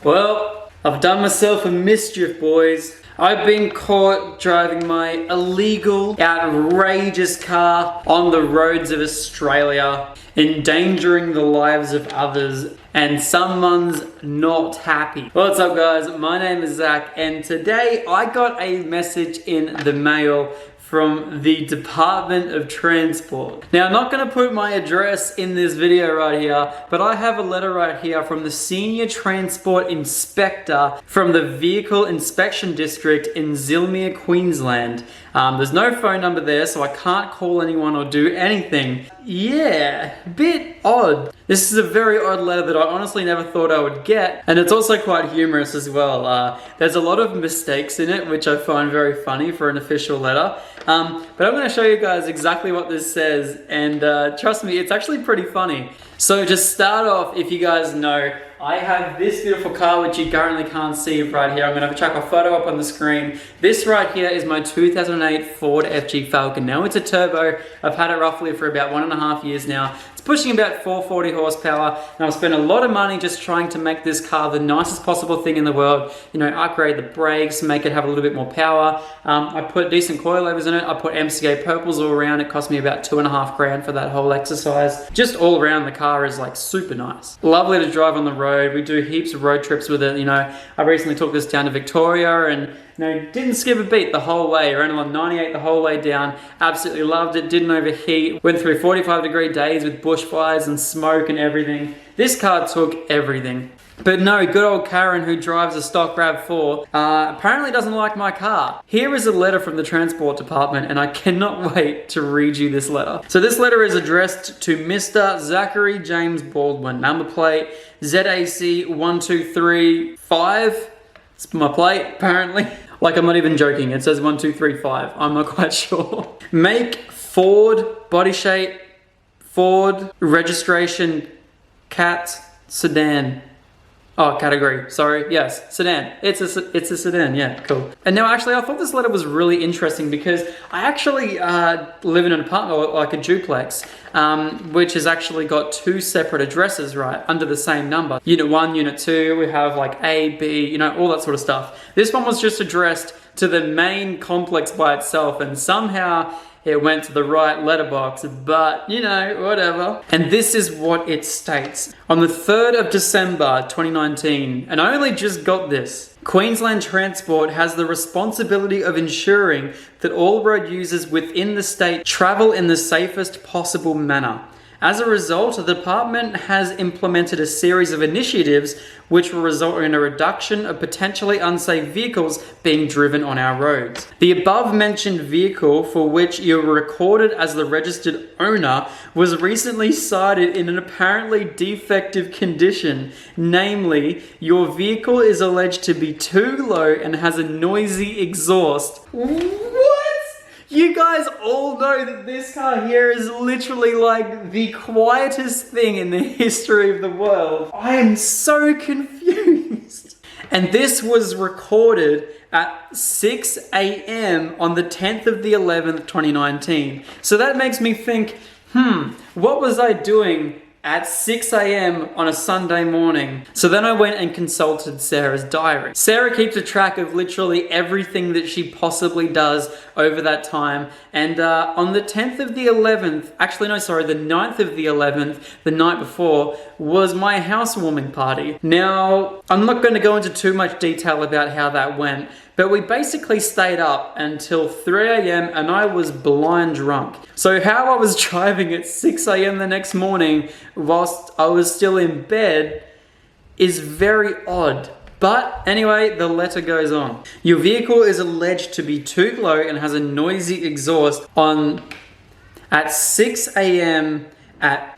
Well, I've done myself a mischief, boys. I've been caught driving my illegal, outrageous car on the roads of Australia, endangering the lives of others, and someone's not happy. What's up, guys? My name is Zach, and today I got a message in the mail from the Department of Transport. Now, I'm not gonna put my address in this video right here, but I have a letter right here from the Senior Transport Inspector from the Vehicle Inspection District in Zilmere, Queensland. There's no phone number there, so I can't call anyone or do anything. Yeah, bit odd. This is a very odd letter that I honestly never thought I would get, and it's also quite humorous as well. There's a lot of mistakes in it, which I find very funny for an official letter. But I'm going to show you guys exactly what this says, and trust me, it's actually pretty funny. So to start off, if you guys know, I have this beautiful car, which you currently can't see right here. I'm going to chuck a photo up on the screen. This right here is my 2008 Ford FG Falcon. Now, it's a turbo. I've had it roughly for about 1.5 years now. It's pushing about 440 horsepower, and I've spent a lot of money just trying to make this car the nicest possible thing in the world. You know, upgrade the brakes, make it have a little bit more power. I put decent coilovers in it. I put MCA purples all around. It cost me about 2.5 grand for that whole exercise. Just all around, the car is like super nice. Lovely to drive on the road. We do heaps of road trips with it. You know, I recently took this down to Victoria and, you know, didn't skip a beat the whole way. Ran on 98 the whole way down. Absolutely loved it. Didn't overheat. Went through 45-degree days with bushfires and smoke and everything. This car took everything. But no, good old Karen, who drives a stock RAV4, apparently doesn't like my car. Here is a letter from the Transport Department, and I cannot wait to read you this letter. So this letter is addressed to Mr. Zachary James Baldwin. Number plate ZAC1235. It's my plate, apparently. Like, I'm not even joking. It says 1235. I'm not quite sure. Make, Ford, body shape, Ford, registration, cat, sedan. Oh, category, sorry, yes, sedan. It's a sedan, yeah, cool. And now actually, I thought this letter was really interesting because I actually live in an apartment, like a duplex, which has actually got 2 separate addresses, right, under the same number. Unit 1, Unit 2, we have like A, B, you know, all that sort of stuff. This one was just addressed to the main complex by itself, and somehow it went to the right letterbox, but you know, whatever. And this is what it states. On the 3rd of December 2019, and I only just got this, Queensland Transport has the responsibility of ensuring that all road users within the state travel in the safest possible manner. As a result, the department has implemented a series of initiatives which will result in a reduction of potentially unsafe vehicles being driven on our roads. The above mentioned vehicle, for which you were recorded as the registered owner, was recently cited in an apparently defective condition. Namely, your vehicle is alleged to be too low and has a noisy exhaust. You guys all know that this car here is literally like the quietest thing in the history of the world. I am so confused. And this was recorded at 6 a.m. on the 10th of the 11th, 2019. So that makes me think, what was I doing at 6 a.m. on a Sunday morning? So then I went and consulted Sarah's diary. Sarah keeps a track of literally everything that she possibly does over that time. And on the 10th of the 11th, actually no, sorry, the 9th of the 11th, the night before, was my housewarming party. Now, I'm not going to go into too much detail about how that went, but we basically stayed up until 3 a.m. and I was blind drunk. So how I was driving at 6 a.m. the next morning whilst I was still in bed is very odd. But anyway, the letter goes on. Your vehicle is alleged to be too low and has a noisy exhaust at 6 a.m.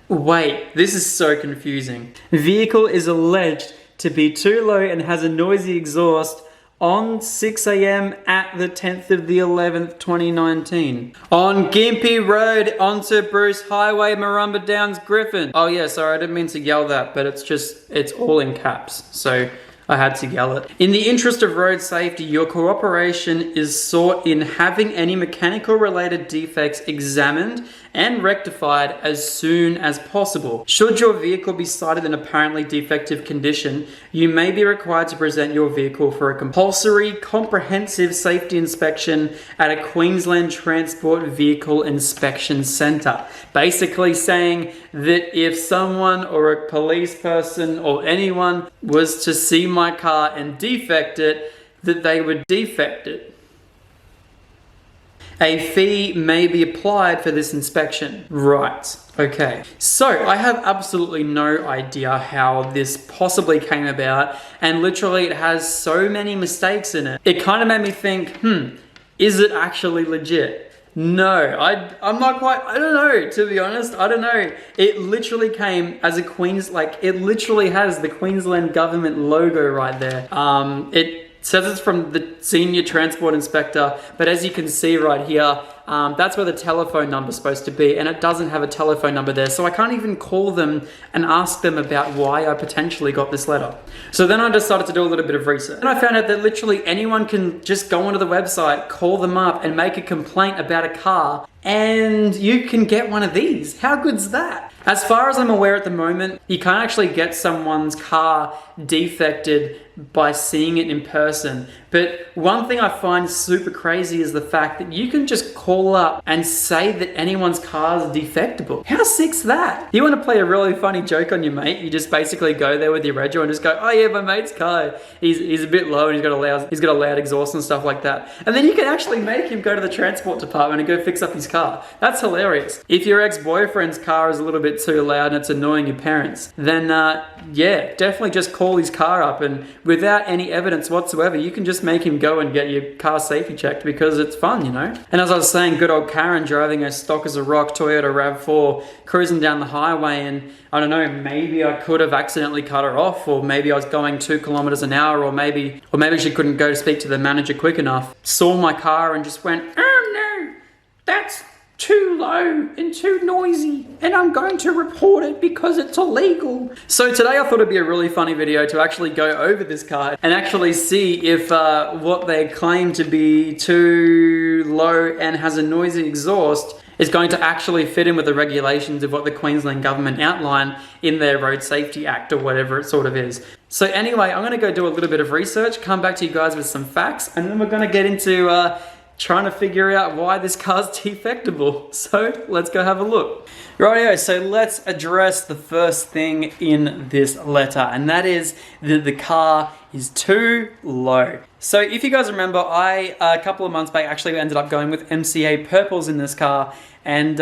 Wait, this is so confusing. Vehicle is alleged to be too low and has a noisy exhaust on 6 a.m. at the 10th of the 11th, 2019. On Gympie Road onto Bruce Highway, Marumba Downs, Griffin. Oh yeah, sorry, I didn't mean to yell that, but it's all in caps. So I had to yell it. In the interest of road safety, your cooperation is sought in having any mechanical related defects examined and rectified as soon as possible. Should your vehicle be cited in apparently defective condition, you may be required to present your vehicle for a compulsory comprehensive safety inspection at a Queensland Transport Vehicle Inspection Centre. Basically saying that if someone or a police person or anyone was to see my car and defect it, that they would defect it. A fee may be applied for this inspection. Right, okay. So I have absolutely no idea how this possibly came about, and literally it has so many mistakes in it. It kind of made me think, is it actually legit? No, I'm not quite, I don't know, to be honest, I don't know. It literally came as a it literally has the Queensland government logo right there. It says it's from the Senior Transport Inspector, but as you can see right here, that's where the telephone number is supposed to be, and it doesn't have a telephone number there, so I can't even call them and ask them about why I potentially got this letter. So then I decided to do a little bit of research, and I found out that literally anyone can just go onto the website, call them up, and make a complaint about a car, and you can get one of these. How good's that? As far as I'm aware at the moment, you can't actually get someone's car defected by seeing it in person. But one thing I find super crazy is the fact that you can just call up and say that anyone's car is defectable. How sick's that? You want to play a really funny joke on your mate, you just basically go there with your rego and just go, oh yeah, my mate's car, he's a bit low and he's got a loud exhaust and stuff like that. And then you can actually make him go to the transport department and go fix up his car. That's hilarious. If your ex-boyfriend's car is a little bit too loud and it's annoying your parents, then yeah, definitely just call his car up, and without any evidence whatsoever, you can just make him go and get your car safety checked because it's fun, you know? And as I was saying, good old Karen driving a stock as a rock Toyota RAV4, cruising down the highway, and I don't know, maybe I could have accidentally cut her off, or maybe I was going 2 kilometers an hour, or maybe she couldn't go to speak to the manager quick enough, saw my car and just went, oh no, that's too low and too noisy, and I'm going to report it because it's illegal. So today I thought it'd be a really funny video to actually go over this car and actually see if what they claim to be too low and has a noisy exhaust is going to actually fit in with the regulations of what the Queensland government outline in their Road Safety Act or whatever it sort of is. So anyway, I'm gonna go do a little bit of research, come back to you guys with some facts, and then we're gonna get into trying to figure out why this car's defectable. So let's go have a look. Rightio, so let's address the first thing in this letter, and that is that the car is too low. So if you guys remember, I, a couple of months back, actually ended up going with MCA purples in this car, and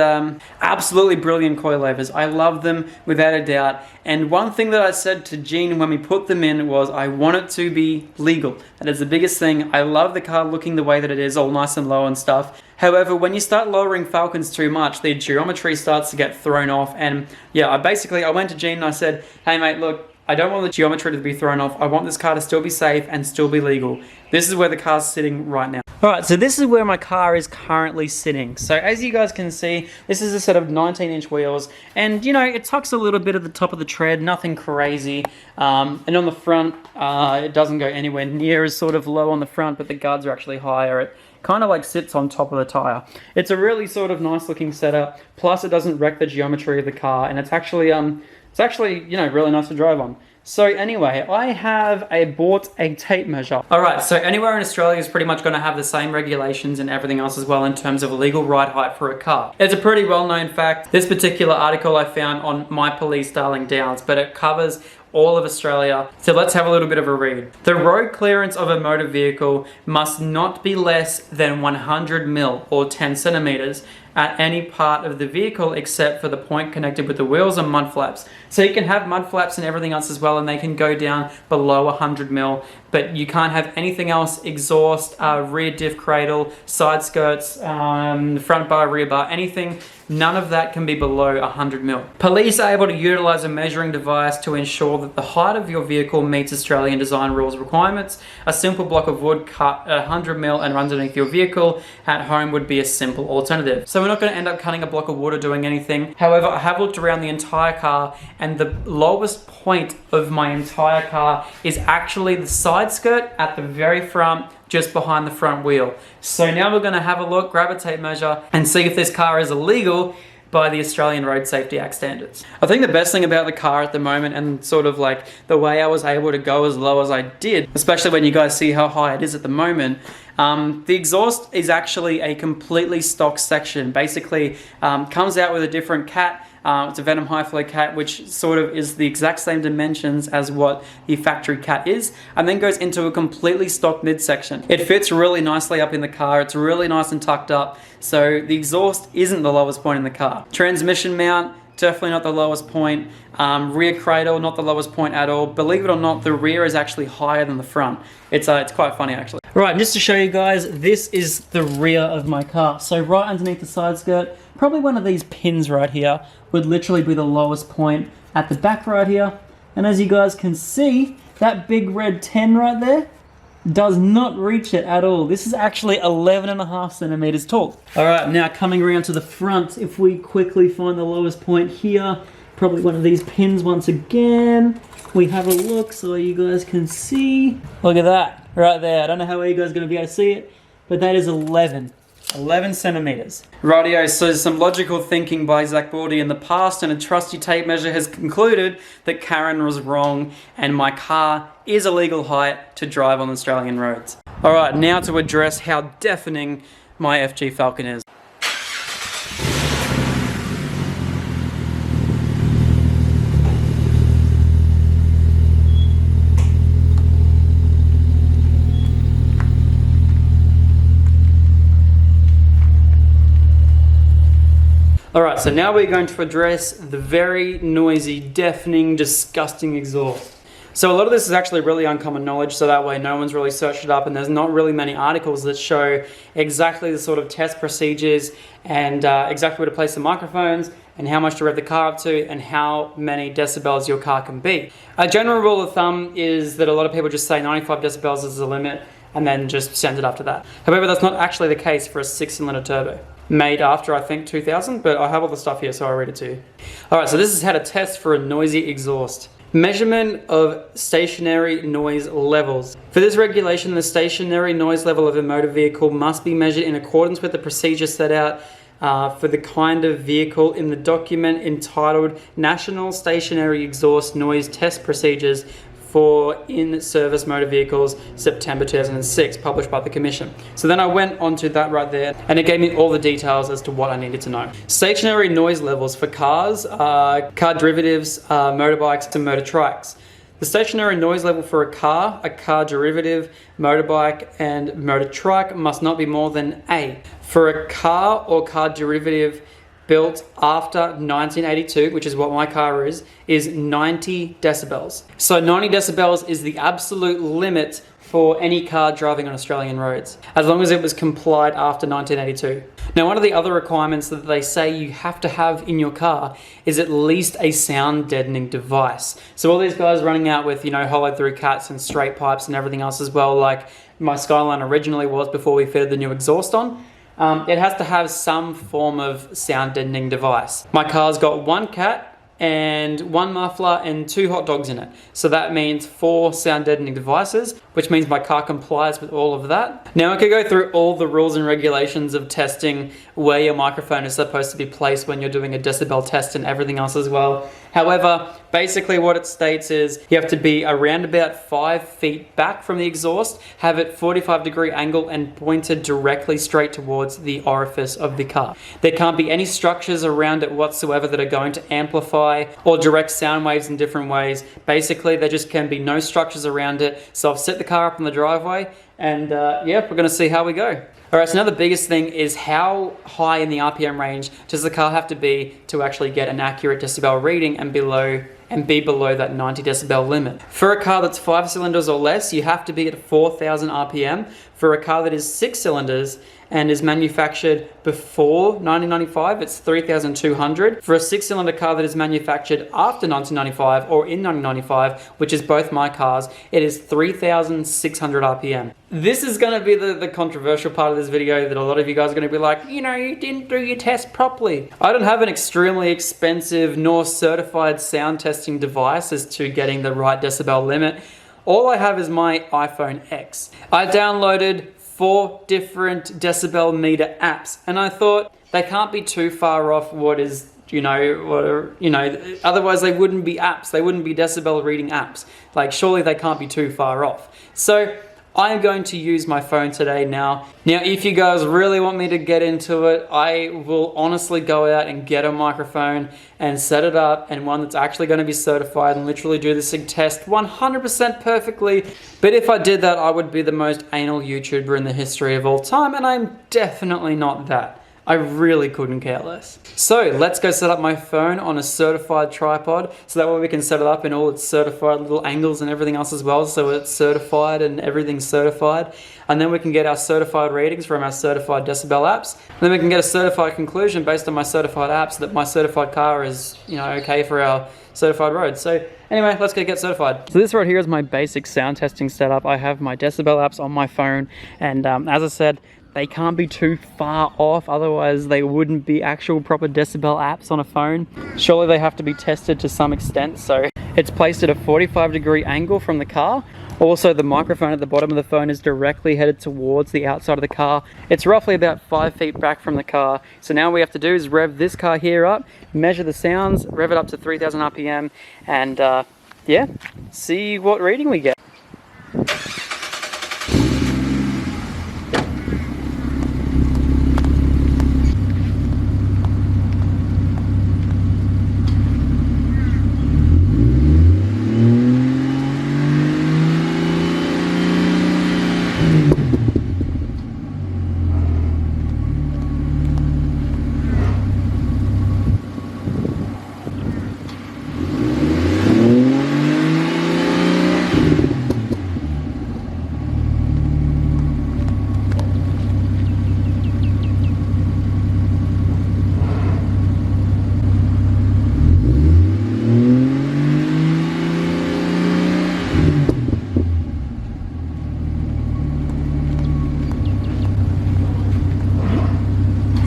absolutely brilliant coilovers. I love them without a doubt. And one thing that I said to Jean when we put them in was I want it to be legal. That is the biggest thing. I love the car looking the way that it is, all nice and low and stuff. However, when you start lowering Falcons too much, the geometry starts to get thrown off. And yeah, I went to Jean and I said, hey mate, look, I don't want the geometry to be thrown off. I want this car to still be safe and still be legal. This is where the car's sitting right now. Alright, so this is where my car is currently sitting. So as you guys can see, this is a set of 19-inch wheels, and you know, it tucks a little bit at the top of the tread, nothing crazy. And on the front, it doesn't go anywhere near as sort of low on the front, but the guards are actually higher. It kind of like sits on top of the tire. It's a really sort of nice looking setup, plus it doesn't wreck the geometry of the car, and it's actually you know, really nice to drive on. So anyway, I have bought a tape measure. Alright, so anywhere in Australia is pretty much going to have the same regulations and everything else as well in terms of a legal ride height for a car. It's a pretty well-known fact. This particular article I found on My Police Darling Downs, but it covers all of Australia. So let's have a little bit of a read. The road clearance of a motor vehicle must not be less than 100 mil or 10 centimeters at any part of the vehicle except for the point connected with the wheels and mud flaps. So you can have mud flaps and everything else as well, and they can go down below 100 mil, but you can't have anything else: exhaust, rear diff cradle, side skirts, front bar, rear bar, anything none of that can be below 100 mil. Police are able to utilize a measuring device to ensure that the height of your vehicle meets Australian design rules requirements. A simple block of wood cut 100 mil and runs underneath your vehicle at home would be a simple alternative. So we're not going to end up cutting a block of wood or doing anything. However, I have looked around the entire car, and the lowest point of my entire car is actually the side skirt at the very front, just behind the front wheel. So now we're going to have a look, grab a tape measure, and see if this car is illegal by the Australian Road Safety Act standards. I think the best thing about the car at the moment, and sort of like the way I was able to go as low as I did, especially when you guys see how high it is at the moment, the exhaust is actually a completely stock section. Basically, comes out with a different cat. It's a Venom high flow cat, which sort of is the exact same dimensions as what the factory cat is, and then goes into a completely stock midsection. It fits really nicely up in the car. It's really nice and tucked up. So the exhaust isn't the lowest point in the car. Transmission mount, definitely not the lowest point. Rear cradle, not the lowest point at all. Believe it or not, the rear is actually higher than the front. It's quite funny actually. Right, just to show you guys, this is the rear of my car. So right underneath the side skirt, probably one of these pins right here would literally be the lowest point at the back right here. And as you guys can see, that big red 10 right there does not reach it at all. This is actually 11.5 centimeters tall. All right, now coming around to the front, if we quickly find the lowest point here, probably one of these pins once again. We have a look so you guys can see. Look at that right there. I don't know how you guys are going to be able to see it, but that is 11 centimeters. Rightio, so some logical thinking by ZacBaldy in the past, and a trusty tape measure has concluded that Karen was wrong and my car is a legal height to drive on Australian roads. Alright, now to address how deafening my FG Falcon is. Alright, so now we're going to address the very noisy, deafening, disgusting exhaust. So a lot of this is actually really uncommon knowledge, so that way no one's really searched it up, and there's not really many articles that show exactly the sort of test procedures and exactly where to place the microphones and how much to rev the car up to and how many decibels your car can be. A general rule of thumb is that a lot of people just say 95 decibels is the limit and then just send it after that. However, that's not actually the case for a 6-cylinder turbo. Made after, I think, 2000, but I have all the stuff here, so I'll read it to you. Alright, so this is how to test for a noisy exhaust. Measurement of stationary noise levels. For this regulation, the stationary noise level of a motor vehicle must be measured in accordance with the procedure set out for the kind of vehicle in the document entitled National Stationary Exhaust Noise Test Procedures for in-service motor vehicles, September 2006, published by the Commission. So then I went onto that right there, and it gave me all the details as to what I needed to know. Stationary noise levels for cars, car derivatives, motorbikes, and motor trikes. The stationary noise level for a car derivative, motorbike, and motor trike must not be more than A. For a car or car derivative built after 1982, which is what my car is 90 decibels. So 90 decibels is the absolute limit for any car driving on Australian roads, as long as it was complied after 1982. Now, one of the other requirements that they say you have to have in your car is at least a sound deadening device. So all these guys running out with, hollow through cats and straight pipes and everything else as well, like my Skyline originally was before we fitted the new exhaust on, it has to have some form of sound deadening device. My car's got one cat and one muffler and 2 hot dogs in it. So that means 4 sound deadening devices, which means my car complies with all of that. Now I could go through all the rules and regulations of testing where your microphone is supposed to be placed when you're doing a decibel test and everything else as well. However, basically what it states is you have to be around about 5 feet back from the exhaust, have it 45-degree angle and pointed directly straight towards the orifice of the car. There can't be any structures around it whatsoever that are going to amplify or direct sound waves in different ways. Basically, there just can be no structures around it. So I've set the car up on the driveway and we're going to see how we go. Alright, so now the biggest thing is how high in the RPM range does the car have to be to actually get an accurate decibel reading and be below that 90 decibel limit. For a car that's 5 cylinders or less, you have to be at 4,000 RPM. For a car that is 6 cylinders and is manufactured before 1995, it's $3,200. For a 6-cylinder car that is manufactured after 1995 or in 1995, which is both my cars, it is 3,600 RPM. This is going to be the controversial part of this video that a lot of you guys are going to be like, you know, you didn't do your test properly. I don't have an extremely expensive nor certified sound testing device as to getting the right decibel limit. All I have is my iPhone X. I downloaded 4 different decibel meter apps, and I thought they can't be too far off what is, otherwise they wouldn't be apps. They wouldn't be decibel reading apps. Like, surely they can't be too far off. So I'm going to use my phone today now. Now, if you guys really want me to get into it, I will honestly go out and get a microphone and set it up, and one that's actually going to be certified, and literally do this test 100% perfectly. But if I did that, I would be the most anal YouTuber in the history of all time, and I'm definitely not that. I really couldn't care less. So let's go set up my phone on a certified tripod, so that way we can set it up in all its certified little angles and everything else as well, so it's certified and everything's certified. And then we can get our certified readings from our certified decibel apps. And then we can get a certified conclusion based on my certified apps that my certified car is, okay for our certified roads. So anyway, let's get certified. So this right here is my basic sound testing setup. I have my decibel apps on my phone, and as I said, they can't be too far off, otherwise they wouldn't be actual proper decibel apps on a phone. Surely they have to be tested to some extent, so it's placed at a 45-degree angle from the car. Also, the microphone at the bottom of the phone is directly headed towards the outside of the car. It's roughly about 5 feet back from the car. So now what we have to do is rev this car here up, measure the sounds, rev it up to 3,000 RPM, and yeah, see what reading we get.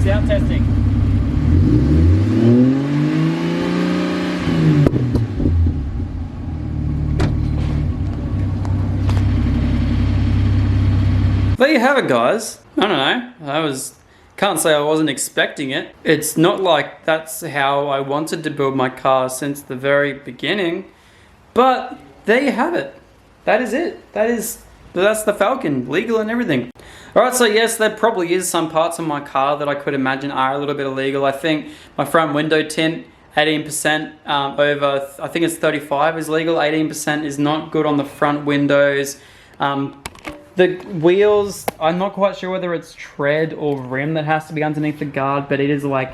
Sound testing. There you have it, guys. I don't know. Can't say I wasn't expecting it. It's not like that's how I wanted to build my car since the very beginning, but there you have it. That is it. That's the Falcon, legal and everything. Alright, so yes, there probably is some parts of my car that I could imagine are a little bit illegal. I think my front window tint, 18% over, I think it's 35 is legal, 18% is not good on the front windows. The wheels, I'm not quite sure whether it's tread or rim that has to be underneath the guard, but it is like,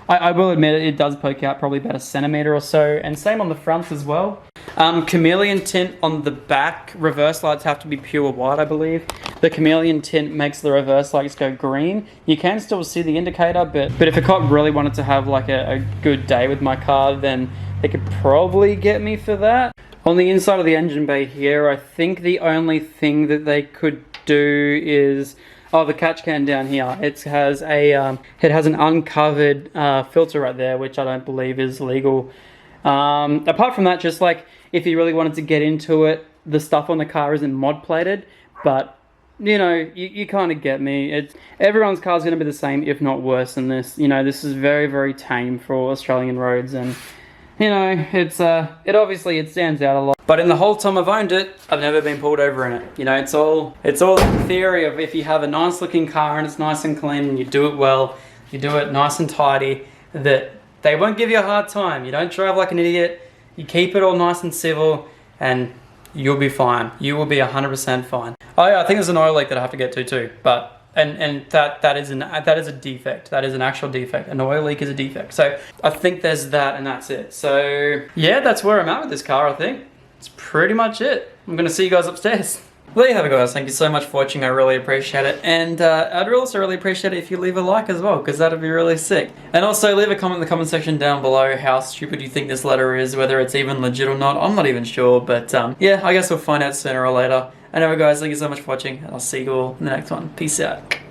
I will admit it does poke out probably about 1 centimeter or so, and same on the fronts as well. Chameleon tint on the back, reverse lights have to be pure white, I believe. The chameleon tint makes the reverse lights go green. You can still see the indicator, but if a cop really wanted to have like a good day with my car, then they could probably get me for that. On the inside of the engine bay here, I think the only thing that they could do is, oh, the catch can down here. It has an uncovered filter right there, which I don't believe is legal. Apart from that, just like if you really wanted to get into it, the stuff on the car isn't mod plated, but you kind of get me. Everyone's car is going to be the same, if not worse than this. This is very, very tame for Australian roads, and it stands out a lot. But in the whole time I've owned it, I've never been pulled over in it. It's all the theory of if you have a nice looking car and it's nice and clean and you do it well, you do it nice and tidy, that they won't give you a hard time. You don't drive like an idiot. You keep it all nice and civil, and you'll be fine. You will be 100% fine. Oh yeah, I think there's an oil leak that I have to get to too. But that is a defect. That is an actual defect. An oil leak is a defect. So I think there's that, and that's it. So yeah, that's where I'm at with this car. I think it's pretty much it. I'm gonna see you guys upstairs. Well, there you have it, guys. Thank you so much for watching. I really appreciate it. And I'd also really appreciate it if you leave a like as well, because that'd be really sick. And also leave a comment in the comment section down below how stupid you think this letter is, whether it's even legit or not. I'm not even sure, but yeah, I guess we'll find out sooner or later. Anyway, guys, thank you so much for watching, and I'll see you all in the next one. Peace out.